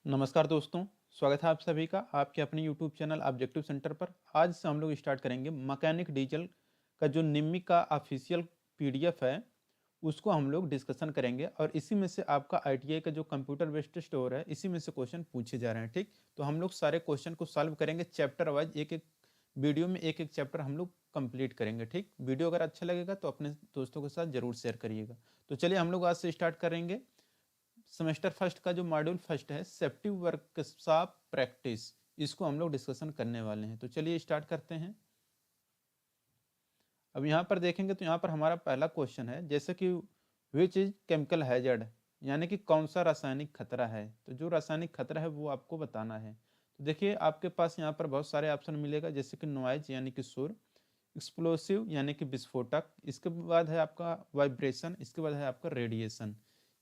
नमस्कार दोस्तों, स्वागत है आप सभी का आपके अपने यूट्यूब चैनल ऑब्जेक्टिव सेंटर पर। आज से हम लोग स्टार्ट करेंगे मैकेनिक डीजल का जो निम्मी का ऑफिशियल पीडीएफ है, उसको हम लोग डिस्कशन करेंगे और इसी में से आपका आईटीआई का जो कंप्यूटर बेस्ड स्टोर है, इसी में से क्वेश्चन पूछे जा रहे हैं। ठीक, तो हम लोग सारे क्वेश्चन को सॉल्व करेंगे चैप्टर वाइज, एक एक वीडियो में एक एक चैप्टर हम लोग कंप्लीट करेंगे। ठीक, वीडियो अगर अच्छा लगेगा तो अपने दोस्तों के साथ जरूर शेयर करिएगा। तो चलिए हम लोग आज से स्टार्ट करेंगे। सेमेस्टर फर्स्ट का जो मॉड्यूल फर्स्ट है, सेफ्टी वर्कशॉप प्रैक्टिस, इसको हम लोग डिस्कशन करने वाले हैं। तो चलिए स्टार्ट करते हैं। अब यहाँ पर देखेंगे तो यहाँ पर हमारा पहला क्वेश्चन है, जैसे कि विच इज केमिकल हैजर्ड, यानी कि कौन सा रासायनिक खतरा है। तो जो रासायनिक खतरा है वो आपको बताना है। तो देखिए आपके पास यहाँ पर बहुत सारे ऑप्शन मिलेगा, जैसे कि नॉइज यानी कि शोर, एक्सप्लोसिव यानी कि विस्फोटक, इसके बाद है आपका वाइब्रेशन, इसके बाद है आपका रेडिएशन।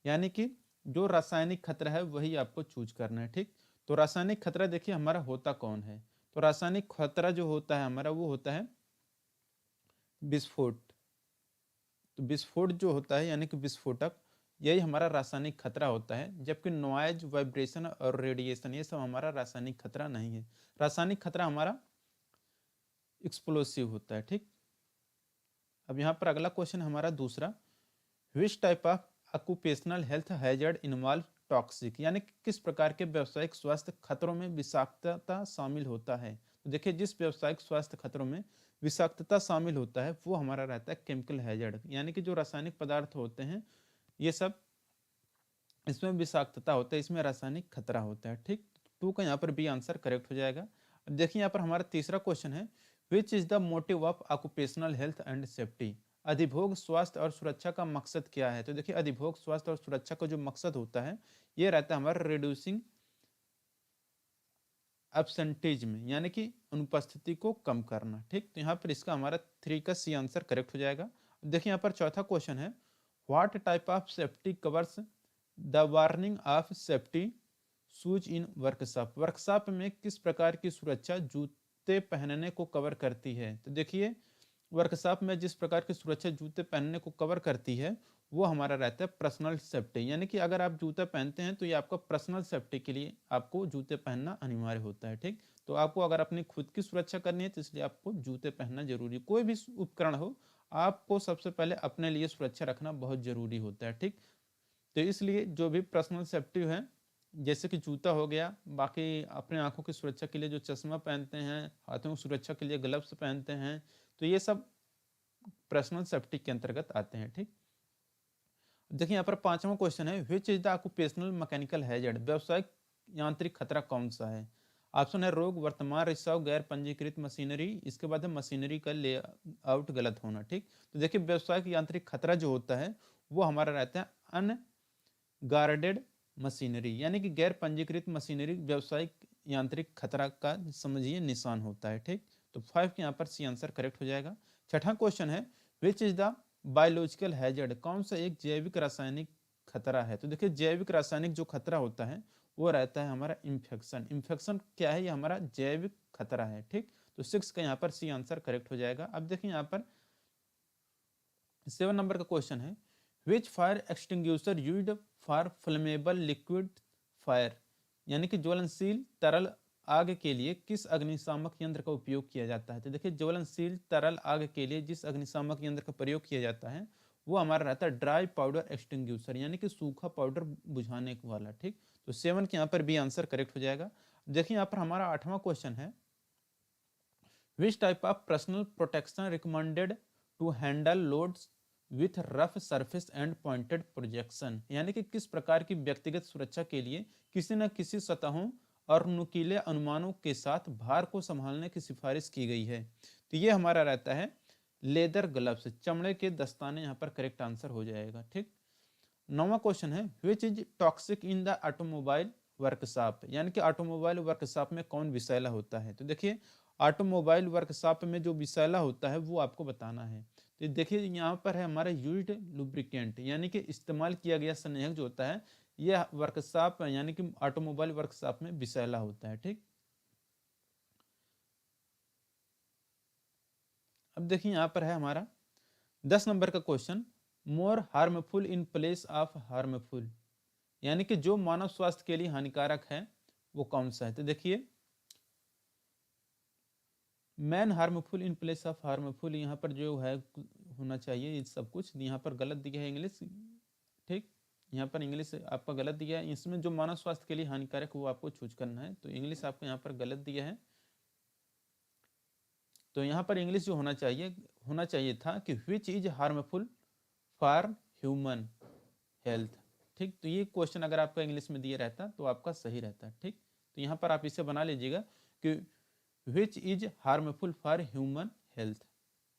यानी कि जो रासायनिक खतरा है वही आपको चूज करना है। ठीक, तो रासायनिक खतरा देखिए हमारा होता कौन है। तो रासायनिक खतरा जो होता है हमारा, वो होता है विस्फोट। तो विस्फोट जो होता है यानी कि विस्फोटक, यही हमारा रासायनिक खतरा होता है। जबकि नॉइज, वाइब्रेशन और रेडिएशन ये सब हमारा रासायनिक खतरा नहीं है। रासायनिक खतरा हमारा एक्सप्लोसिव होता है। ठीक, अब यहाँ पर अगला क्वेश्चन हमारा दूसरा, विच type of occupational health hazard involve toxic, यानी कि किस प्रकार के व्यावसायिक स्वास्थ्य खतरों में विषाक्तता शामिल होता है। तो देखिए जिस व्यावसायिक स्वास्थ्य खतरों में विषाक्तता शामिल होता है वो हमारा रहता है केमिकल हैजर्ड, यानी कि जो रासायनिक पदार्थ होते हैं ये सब, इसमें विषाक्तता होता है, इसमें रासायनिक खतरा होता है। ठीक, टू का यहाँ पर बी आंसर करेक्ट हो जाएगा। अब देखिए यहाँ पर हमारा तीसरा क्वेश्चन है, which is the motive of occupational health and safety, अधिभोग स्वास्थ्य और सुरक्षा का मकसद क्या है। तो देखिए अधिभोग स्वास्थ्य और सुरक्षा का जो मकसद होता है ये रहता है हमारा रिड्यूसिंग एब्सेंटेजम, यानी कि अनुपस्थिति को कम करना। ठीक, तो यहाँ पर इसका हमारा थ्री का सी आंसर करेक्ट हो जाएगा। देखिए यहाँ पर चौथा क्वेश्चन है, what type of safety covers the warning of safety shoes in workshop, workshop में किस प्रकार की सुरक्षा जूते पहनने को कवर करती है। तो देखिए वर्कशॉप में जिस प्रकार की सुरक्षा जूते पहनने को कवर करती है वो हमारा रहता है पर्सनल सेफ्टी, यानी कि अगर आप जूता पहनते हैं तो ये आपका पर्सनल सेफ्टी के लिए आपको जूते पहनना अनिवार्य होता है। ठीक, तो आपको अगर अपनी खुद की सुरक्षा करनी है तो इसलिए आपको जूते पहनना जरूरी है। कोई भी उपकरण हो, आपको सबसे पहले अपने लिए सुरक्षा रखना बहुत जरूरी होता है। ठीक, तो इसलिए जो भी पर्सनल सेफ्टी है, जैसे कि जूता हो गया, बाकी अपने आंखों की सुरक्षा के लिए जो चश्मा पहनते हैं, हाथों की सुरक्षा के लिए ग्लव्स पहनते हैं, तो ये सब पर्सनल सेफ्टी के अंतर्गत आते हैं। ठीक, देखिए यहाँ पर पांचवा क्वेश्चन है, which is the occupational mechanical hazard, व्यवसायिक यांत्रिक खतरा कौन सा है। ऑप्शन है रोग, वर्तमान रिसाव, गैर पंजीकृत मशीनरी, इसके बाद है मशीनरी का लेआउट गलत होना। ठीक, तो देखिए व्यवसायिक यांत्रिक खतरा जो होता है वो हमारा रहता है अनगार्डेड मशीनरी, यानी कि गैर पंजीकृत मशीनरी व्यवसायिक यांत्रिक खतरा का समझिए निशान होता है। ठीक, तो फाइव के यहाँ पर सी आंसर करेक्ट हो जाएगा। छठा क्वेश्चन है, which is the biological hazard, कौन सा एक जैविक रासायनिक खतरा है। तो देखिए जैविक रासायनिक जो खतरा होता है वो रहता है हमारा इन्फेक्शन। इन्फेक्शन क्या है, ये हमारा जैविक खतरा है। ठीक, तो सिक्स का यहाँ पर सी आंसर करेक्ट हो जाएगा। अब देखिए यहाँ पर सेवन नंबर का क्वेश्चन है, which fire extinguisher used for flammable liquid fire, यानी कि ज्वलनशील तरल आग के लिए किस अग्निशामक यंत्र का उपयोग किया जाता है। तो देखिए ज्वलनशील तरल आग के लिए जिस अग्निशामक यंत्र का प्रयोग किया जाता है वो हमारा रहता है ड्राई पाउडर एक्सटिंग्यूशर, यानी कि सूखा पाउडर बुझाने वाला। ठीक, तो सेवन के यहाँ पर भी आंसर करेक्ट हो जाएगा। देखिए यहाँ पर हमारा आठवां क्वेश्चन है, which type of personal protection recommended to handle loads with rough surface and pointed projection, यानी कि किस प्रकार की व्यक्तिगत सुरक्षा के लिए किसी न किसी सतहों और नुकीले अनुमानों के साथ भार को संभालने की सिफारिश की गई है। तो ये हमारा रहता है लेदर ग्लव्स, चमड़े के दस्ताने, यहाँ पर करेक्ट आंसर हो जाएगा। ठीक, नौवां क्वेश्चन है, which is toxic in the automobile workshop, यानी कि ऑटोमोबाइल वर्कशॉप में कौन विषैला होता है। तो देखिए ऑटोमोबाइल वर्कशॉप में जो विषैला होता है वो आपको बताना है। तो देखिए यहाँ पर है हमारा यूज्ड लुब्रिकेंट, यानी कि इस्तेमाल किया गया संयोजक जो होता है यह वर्कशॉप यानी कि ऑटोमोबाइल वर्कशॉप में विषैला होता है। ठीक, अब देखिए यहाँ पर है हमारा 10 नंबर का question, more harmful in place of harmful, यानी कि जो मानव स्वास्थ्य के लिए हानिकारक है वो कौन सा है। तो देखिए man harmful in place of harmful, यहाँ पर जो है होना चाहिए ये सब कुछ, यहाँ पर गलत दिया है इंग्लिश, ठीक, यहाँ पर इंग्लिश आपका गलत दिया है। इसमें जो मानव स्वास्थ्य के लिए हानिकारक वो आपको चूज करना है, तो इंग्लिश आपको यहाँ पर गलत दिया है। तो यहाँ पर इंग्लिश जो होना चाहिए था कि which is harmful for human health, ठीक। तो ये क्वेश्चन अगर आपका इंग्लिश में दिया रहता तो आपका सही रहता, ठीक। तो यहाँ पर आप इसे बना लीजिएगा कि which is harmful for human health,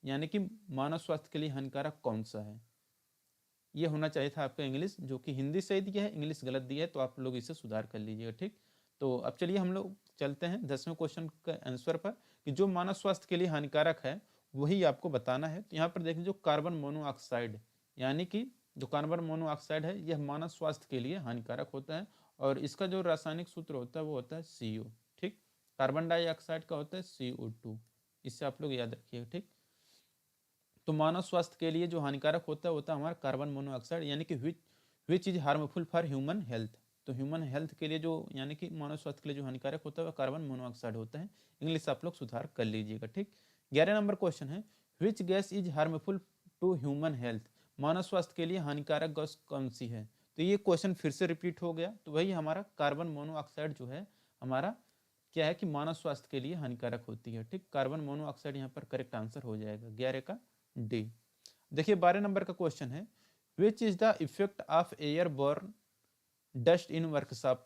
यानी कि मानव स्वास्थ्य के लिए हानिकारक कौन सा है, ये होना चाहिए था आपका इंग्लिश, जो कि हिंदी सही दिया है, इंग्लिश गलत दिया है, तो आप लोग इसे सुधार कर लीजिएगा, ठीक। तो अब चलिए हम लोग चलते हैं 10वें क्वेश्चन का आंसर पर, कि जो मानव स्वास्थ्य के लिए हानिकारक है वही आपको बताना है। तो यहाँ पर देखिए जो कार्बन मोनोऑक्साइड, यानी कि जो कार्बन मोनोऑक्साइड है यह मानव स्वास्थ्य के लिए हानिकारक होता है, और इसका जो रासायनिक सूत्र होता है वो होता है CO, ठीक। कार्बन डाइऑक्साइड का होता है CO2, इससे आप लोग याद रखिएगा, ठीक। तो मानव स्वास्थ्य के लिए जो हानिकारक होता है हमारा कार्बन मोनोऑक्साइड, यानी कि which is harmful for human health. तो ह्यूमन हेल्थ के लिए जो यानी कि मानव स्वास्थ्य के लिए जो हानिकारक होता है वह कार्बन मोनोऑक्साइड होता है। इंग्लिश आप लोग सुधार कर लीजिएगा, ठीक। 11 नंबर क्वेश्चन है, which gas is harmful to human health, मानव स्वास्थ्य के लिए हानिकारक गैस कौन सी है। तो ये क्वेश्चन फिर से रिपीट हो गया, तो वही हमारा कार्बन मोनोऑक्साइड जो है हमारा क्या है कि मानव स्वास्थ्य के लिए हानिकारक होती है, ठीक। कार्बन मोनोऑक्साइड यहाँ पर करेक्ट आंसर हो जाएगा 11 का डी। देखिए 12 नंबर का क्वेश्चन है, which is the effect of air born dust in workshop,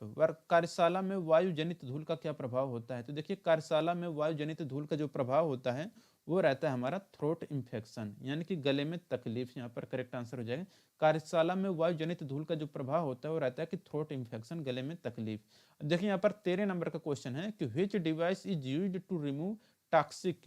कार्यशाला में वायु जनित धूल का क्या प्रभाव होता है। तो देखिए कार्यशाला में वायु जनित धूल का जो प्रभाव होता है वो रहता है हमारा थ्रोट इन्फेक्शन, यानी कि गले में तकलीफ, यहाँ पर करेक्ट आंसर हो जाएगा। कार्यशाला में वायु जनित धूल का जो प्रभाव होता है वो रहता है कि थ्रोट इन्फेक्शन, गले में तकलीफ। देखिए यहाँ पर 13 नंबर का क्वेश्चन है कि which device is used to remove toxic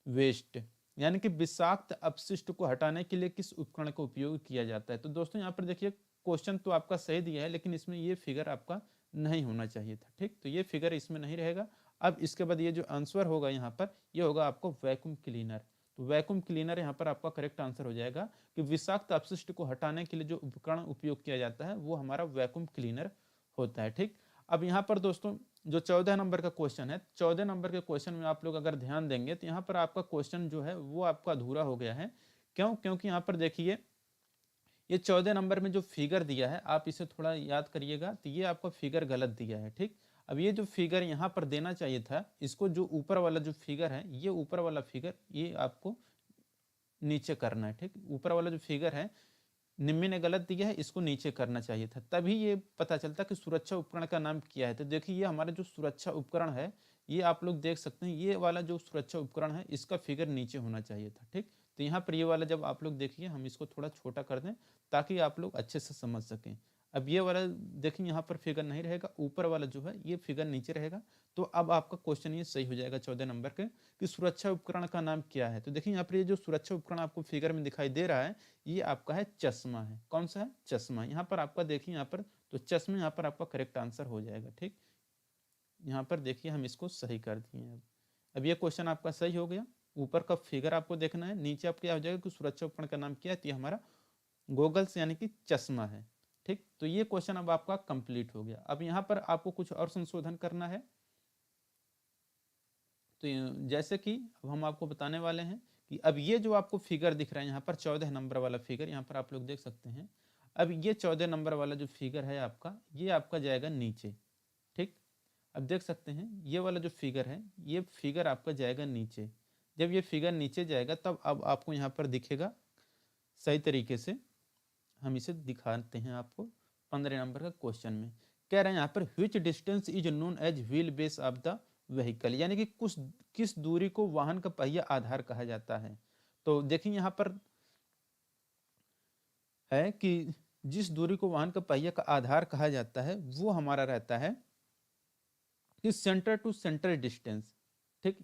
waste, यानी कि विषाक्त अपशिष्ट को हटाने के लिए किस उपकरण का उपयोग किया जाता है। तो दोस्तों यहाँ पर देखिए क्वेश्चन तो आपका सही दिया है, लेकिन इसमें ये फिगर आपका नहीं होना चाहिए था, ठीक। तो ये फिगर इसमें नहीं रहेगा। अब इसके बाद ये जो आंसर होगा यहाँ पर ये होगा आपको वैक्यूम क्लीनर। तो वैक्यूम क्लीनर यहाँ पर आपका करेक्ट आंसर हो जाएगा कि विषाक्त अपशिष्ट को हटाने के लिए जो उपकरण उपयोग किया जाता है वो हमारा वैक्यूम क्लीनर होता है, ठीक। अब यहाँ पर दोस्तों जो 14 नंबर का क्वेश्चन है, 14 नंबर के क्वेश्चन में आप लोग अगर ध्यान देंगे तो यहाँ पर आपका क्वेश्चन जो है वो आपका अधूरा हो गया है। क्यों? क्योंकि यहाँ पर देखिए ये 14 नंबर में जो फिगर दिया है आप इसे थोड़ा याद करिएगा, तो ये आपका फिगर गलत दिया है, ठीक। अब ये जो फिगर यहाँ पर देना चाहिए था, इसको जो ऊपर वाला जो फिगर है, ये ऊपर वाला फिगर ये आपको नीचे करना है, ठीक। ऊपर वाला जो फिगर है निम्मी ने गलत दिया है, इसको नीचे करना चाहिए था, तभी ये पता चलता कि सुरक्षा उपकरण का नाम क्या है। तो देखिए ये हमारा जो सुरक्षा उपकरण है ये आप लोग देख सकते हैं, ये वाला जो सुरक्षा उपकरण है इसका फिगर नीचे होना चाहिए था, ठीक। तो यहाँ पर ये वाला जब आप लोग देखिए, हम इसको थोड़ा छोटा कर दें ताकि आप लोग अच्छे से समझ सकें। अब ये वाला देखिए यहाँ पर फिगर नहीं रहेगा, ऊपर वाला जो है ये फिगर नीचे रहेगा। तो अब आपका क्वेश्चन ये सही हो जाएगा 14 नंबर के, कि सुरक्षा उपकरण का नाम क्या है। तो देखिए यहाँ पर ये जो सुरक्षा उपकरण आपको फिगर में दिखाई दे रहा है ये आपका है चश्मा है। कौन सा है? चश्मा। यहाँ पर आपका देखिए यहाँ पर तो चश्मे यहाँ पर आपका करेक्ट आंसर हो जाएगा, ठीक। यहाँ पर देखिए हम इसको सही कर दिए। अब ये क्वेश्चन आपका सही हो गया। ऊपर का फिगर आपको देखना है, नीचे आपको क्या हो जाएगा कि सुरक्षा उपकरण का नाम क्या है, तो ये हमारा गोगल्स यानी कि चश्मा है, ठीक। तो ये क्वेश्चन अब आपका कंप्लीट हो गया। अब यहाँ पर आपको कुछ और संशोधन करना है। तो जैसे कि अब हम आपको बताने वाले हैं कि अब ये जो आपको फिगर दिख रहा है यहाँ पर 14 नंबर वाला फिगर, यहाँ पर आप लोग देख सकते हैं। अब ये 14 नंबर वाला जो फिगर है आपका, ये आपका जाएगा नीचे, ठीक। अब देख सकते हैं ये वाला जो फिगर है ये फिगर आपका जाएगा नीचे। जब ये फिगर नीचे जाएगा तब अब आपको यहाँ पर दिखेगा सही तरीके से। हम इसे दिखाते हैं आपको 15 नंबर का क्वेश्चन में। कह रहे हैं यहाँ पर which distance is known as wheel base of the vehicle, यानी कि किस दूरी को वाहन का पहिया आधार कहा जाता है। तो देखिए यहाँ पर है कि जिस दूरी को वाहन का पहिया का आधार कहा जाता है वो हमारा रहता है कि सेंटर टू सेंटर डिस्टेंस, ठीक,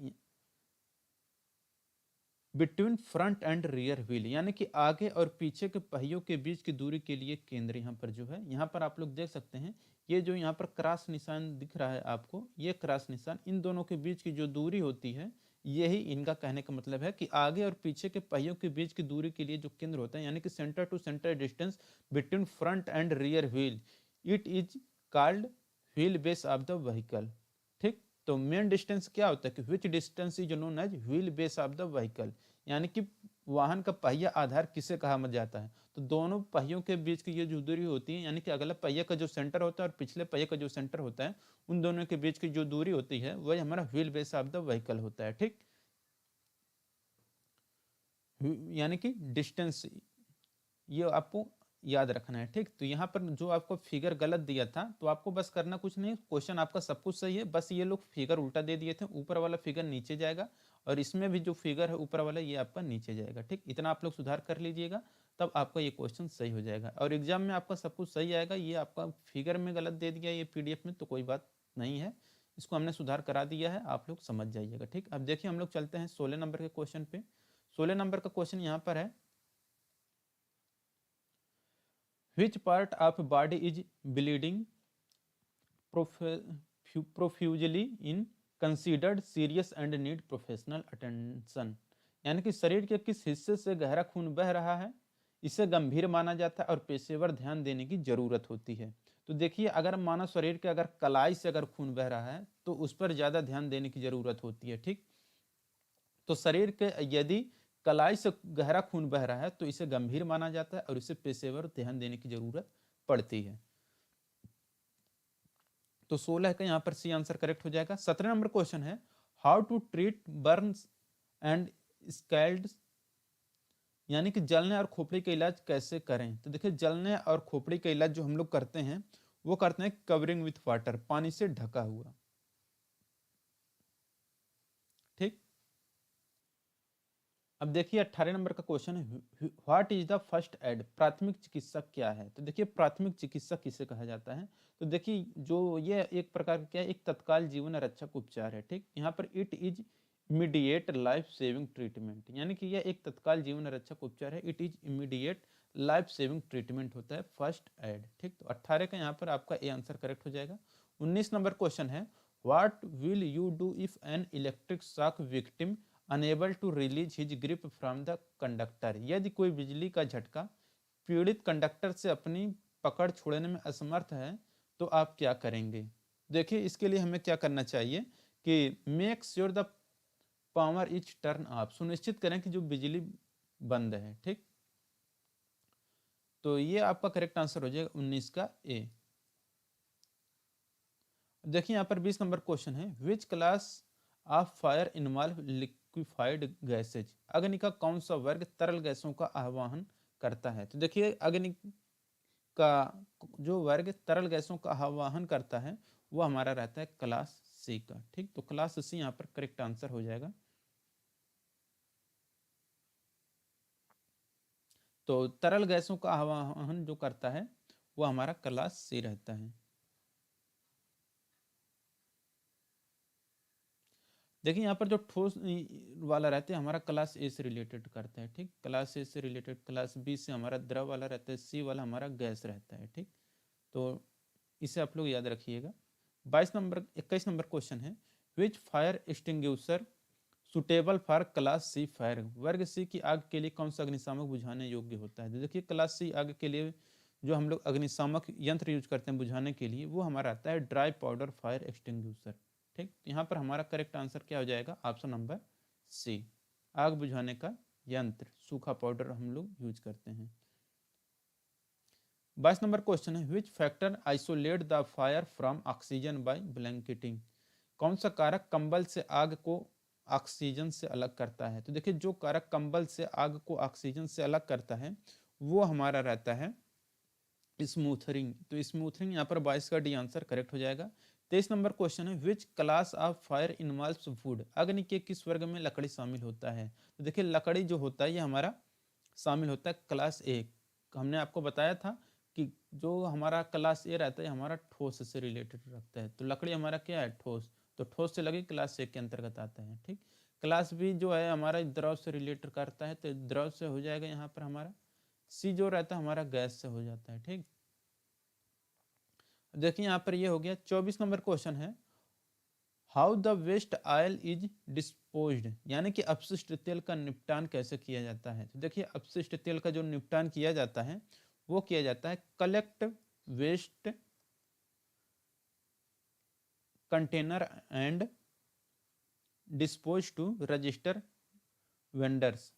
between front and rear wheel, यानी कि आगे और पीछे के पहियों के बीच की दूरी के लिए केंद्र यहाँ पर जो है, यहाँ पर आप लोग देख सकते हैं ये जो यहाँ पर क्रॉस निशान दिख रहा है आपको, ये क्रॉस निशान, इन दोनों के बीच की जो दूरी होती है यही इनका कहने का मतलब है कि आगे और पीछे के पहियों के बीच की दूरी के लिए जो केंद्र होता है, यानी कि centre to centre distance between front and rear wheel it is called wheel base of the vehicle. ठीक, तो मेन डिस्टेंस क्या होता है कि which distance is known as wheel base of the vehicle, यानी कि वाहन का पहिया आधार किसे कहा जाता है। तो दोनों पहियों के बीच की ये जो दूरी होती है, यानी कि अगला पहिया का जो सेंटर होता है और पिछले पहिए का जो सेंटर होता है, उन दोनों के बीच की जो दूरी होती है वही हमारा wheel base of the vehicle होता है। ठीक, यानी कि डिस्टेंस, ये आपको याद रखना है। ठीक, तो यहाँ पर जो आपको फिगर गलत दिया था, तो आपको बस करना कुछ नहीं, क्वेश्चन आपका सब कुछ सही है, बस ये लोग फिगर उल्टा दे दिए थे, ऊपर वाला फिगर नीचे जाएगा और इसमें भी जो फिगर है ऊपर वाला ये आपका नीचे जाएगा। ठीक, इतना आप लोग सुधार कर लीजिएगा, तब आपका ये क्वेश्चन सही हो जाएगा और एग्जाम में आपका सब कुछ सही आएगा। ये आपका फिगर में गलत दे दिया ये पीडीएफ में, तो कोई बात नहीं है, इसको हमने सुधार करा दिया है, आप लोग समझ जाइएगा। ठीक, अब देखिए हम लोग चलते हैं 16 नंबर के क्वेश्चन पे। 16 नंबर का क्वेश्चन यहाँ पर है, which part of body is bleeding profusely in considered serious and need professional attention, यानी कि शरीर के किस हिस्से से गहरा खून बह रहा है, इसे गंभीर माना जाता है और पेशेवर ध्यान देने की जरूरत होती है। तो देखिए, अगर मानव शरीर के अगर कलाई से अगर खून बह रहा है तो उस पर ज्यादा ध्यान देने की जरूरत होती है। ठीक, तो शरीर के यदि कलाई से गहरा खून बह रहा है तो इसे गंभीर माना जाता है और इसे पेशेवर ध्यान देने की जरूरत पड़ती है। तो 16 का यहाँ पर सी आंसर करेक्ट हो जाएगा। 17 नंबर क्वेश्चन है, how to treat burns and scalds, यानी कि जलने और खोपड़ी का इलाज कैसे करें। तो देखिए, जलने और खोपड़ी का इलाज जो हम लोग करते हैं वो करते हैं कवरिंग विथ वाटर, पानी से ढका हुआ। ठीक, अब देखिए 18 नंबर का क्वेश्चन है, what is the first aid, प्राथमिक चिकित्सा क्या है। तो देखिए, प्राथमिक चिकित्सा किसे कहा जाता है। तो देखिए, जो ये एक प्रकार क्या है, एक तत्काल जीवन रक्षक उपचार है। ठीक, यहाँ पर it is immediate life saving treatment, यानी कि यह एक तत्काल जीवन रक्षक उपचार है। It is immediate life saving treatment होता है फर्स्ट एड। ठीक, तो 18 का यहाँ पर आपका ए आंसर करेक्ट हो जाएगा। 19 नंबर क्वेश्चन है, what will you do if an electric shock victim unable to release his grip from the conductor, यदि कोई बिजली का झटका पीड़ित कंडक्टर से अपनी पकड़ छोड़ने में असमर्थ है तो आप क्या करेंगे। देखिए, इसके लिए हमें क्या करना चाहिए कि make sure the power is turn off, सुनिश्चित करें कि जो बिजली बंद है। ठीक, तो ये आपका करेक्ट आंसर हो जाएगा 19 का ए। देखिए यहाँ पर 20 नंबर क्वेश्चन है, which class of fire involve liquefied gases, अग्नि का कौन सा वर्ग तरल गैसों का आह्वान करता है। तो देखिए, अग्नि का जो वर्ग तरल गैसों का आह्वान करता है वो हमारा रहता है क्लास सी का। ठीक, तो क्लास सी यहाँ पर करेक्ट आंसर हो जाएगा। तो तरल गैसों का आह्वान जो करता है वो हमारा क्लास सी रहता है। देखिए, यहाँ पर जो ठोस वाला रहता है हमारा क्लास ए से रिलेटेड करता है। ठीक, क्लास ए से रिलेटेड, क्लास बी से हमारा द्रव वाला रहता है, सी वाला हमारा गैस रहता है। ठीक, तो इसे आप लोग याद रखिएगा। 21 नंबर क्वेश्चन है, which fire extinguisher suitable for class C fire, वर्ग सी की आग के लिए कौन सा अग्निशामक बुझाने योग्य होता है। तो देखिए, क्लास सी आग के लिए जो हम लोग अग्निशामक यंत्र यूज करते हैं बुझाने के लिए, वो हमारा आता है ड्राई पाउडर फायर एक्सटिंग्विशर। ठीक, यहाँ पर हमारा करेक्ट आंसर क्या हो जाएगा, ऑप्शन नंबर सी, आग बुझाने का यंत्र, सूखा पाउडर हम लोग यूज करते हैं। 22 नंबर क्वेश्चन है, which factor isolate the fire from oxygen by blanketing, कौन सा कारक कंबल से आग को ऑक्सीजन से अलग करता है। तो देखिए, जो कारक कंबल से आग को ऑक्सीजन से अलग करता है वो हमारा रहता है स्मूथरिंग। तो स्मूथरिंग यहाँ पर 22 का डी आंसर करेक्ट हो जाएगा। 23 नंबर क्वेश्चन है, which class of fire involves would, अग्नि के किस वर्ग में लकड़ी शामिल होता है। तो देखिए, लकड़ी जो होता है ये हमारा शामिल होता है क्लास ए। हमने आपको बताया था कि जो हमारा क्लास ए रहता है हमारा ठोस से रिलेटेड रखता है, तो लकड़ी हमारा क्या है, ठोस, तो ठोस से लगे क्लास ए के अंतर्गत आता है। ठीक, क्लास बी जो है हमारा द्रव से रिलेटेड करता है, तो द्रव से हो जाएगा यहाँ पर हमारा। सी जो रहता है हमारा गैस से हो जाता है। ठीक, देखिए यहाँ पर ये हो गया। 24 नंबर क्वेश्चन है, how the waste oil is disposed, यानी कि अपशिष्ट तेल का निपटान कैसे किया जाता है। तो देखिए, अपशिष्ट तेल का जो निपटान किया जाता है वो किया जाता है collect waste container and dispose to register vendors,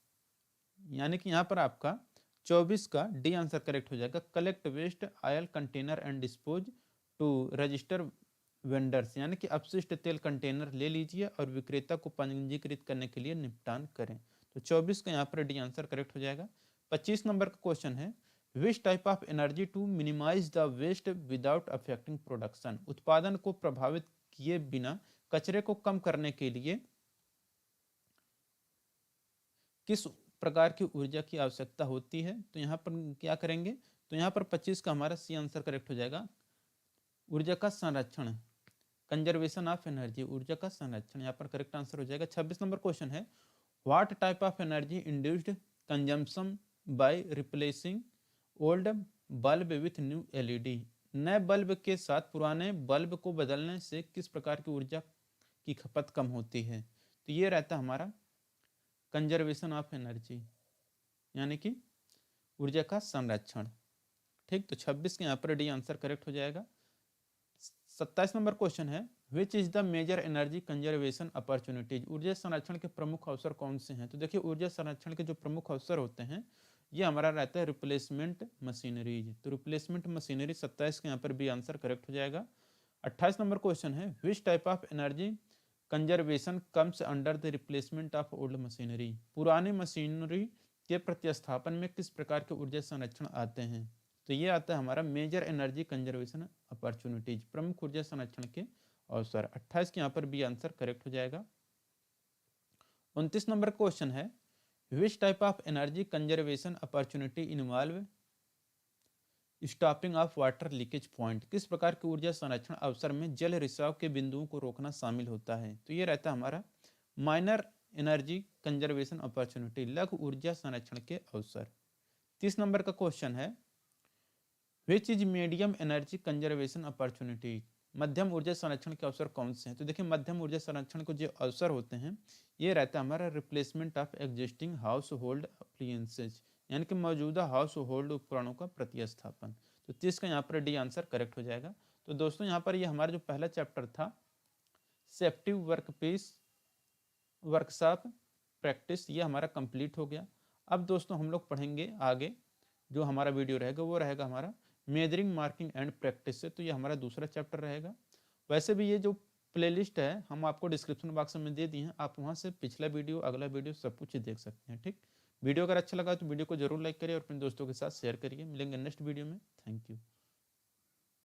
यानी कि यहाँ पर आपका 24 का डी आंसर करेक्ट हो जाएगा। Collect waste oil container and dispose to register vendors, यानी कि अपशिष्ट तेल कंटेनर ले लीजिए और विक्रेता को पंजीकृत करने के लिए निपटान करें। तो 24 का यहाँ पर डी आंसर करेक्ट हो जाएगा। 25 नंबर का क्वेश्चन है which type of energy to minimise the waste without affecting production, उत्पादन को प्रभावित किए बिना कचरे को कम करने के लिए किस प्रकार की ऊर्जा की आवश्यकता होती है। तो यहाँ पर क्या करेंगे, तो यहाँ पर 25 का हमारा सी आंसर करेक्ट हो जाएगा। ऊर्जा का संरक्षण, कंजर्वेशन ऑफ एनर्जी, ऊर्जा का संरक्षण यहाँ पर करेक्ट आंसर हो जाएगा। 26 नंबर क्वेश्चन है what type of energy induced consumption by replacing old bulb with new LED, नए बल्ब के साथ पुराने बल्ब को बदलने से किस प्रकार की ऊर्जा की खपत कम होती है। तो ये रहता है हमारा कंजर्वेशन ऑफ एनर्जी, यानी कि ऊर्जा का संरक्षण। ठीक, तो 26 के यहाँ पर डी आंसर करेक्ट हो जाएगा। 27 नंबर क्वेश्चन है which is the major energy conservation opportunities, ऊर्जा संरक्षण के प्रमुख अवसर कौन से हैं। तो देखिए ऊर्जा संरक्षण के जो प्रमुख अवसर होते हैं ये हमारा रहता है रिप्लेसमेंट मशीनरीज। तो रिप्लेसमेंट मशीनरी 27 के यहाँ पर भी आंसर करेक्ट हो जाएगा। 28 नंबर क्वेश्चन है which type of energy conservation comes under the replacement of old machinery, पुरानी मशीनरी के प्रतिस्थापन में किस प्रकार के ऊर्जा संरक्षण आते हैं। तो ये आता है हमारा मेजर एनर्जी कंजर्वेशन अपॉर्चुनिटीज, प्रमुख ऊर्जा संरक्षण के अवसर। 28 के यहाँ पर भी आंसर करेक्ट हो जाएगा। 29 नंबर क्वेश्चन है which type of energy conservation opportunity involve stopping of water leakage point, किस प्रकार की ऊर्जा संरक्षण अवसर में जल रिसाव के बिंदुओं को रोकना शामिल होता है। तो ये रहता है हमारा माइनर एनर्जी कंजर्वेशन अपॉर्चुनिटी, लघु ऊर्जा संरक्षण के अवसर। 30 नंबर का क्वेश्चन है which is medium energy conservation opportunity, मध्यम ऊर्जा संरक्षण के अवसर कौन से हैं। तो देखिए मध्यम ऊर्जा संरक्षण के जो अवसर होते हैं ये रहता है हमारा replacement of existing house hold appliances, यानी कि मौजूदा हाउस होल्ड उपकरणों का प्रतिस्थापन। तो 30 का यहाँ पर डी आंसर करेक्ट हो जाएगा। तो दोस्तों यहाँ पर ये हमारा जो पहला चैप्टर था सेफ्टी वर्कपीस वर्कशॉप प्रैक्टिस, ये हमारा कंप्लीट हो गया। अब दोस्तों हम लोग पढ़ेंगे आगे जो हमारा वीडियो रहेगा वो रहेगा हमारा मेजरिंग मार्किंग एंड प्रैक्टिस से, तो ये हमारा दूसरा चैप्टर रहेगा। वैसे भी ये जो प्लेलिस्ट है हम आपको डिस्क्रिप्शन बॉक्स में दे दी हैं, आप वहाँ से पिछला वीडियो अगला वीडियो सब कुछ देख सकते हैं। ठीक, वीडियो अगर अच्छा लगा तो वीडियो को जरूर लाइक करिए और अपने दोस्तों के साथ शेयर करिए। मिलेंगे नेक्स्ट वीडियो में। Thank you.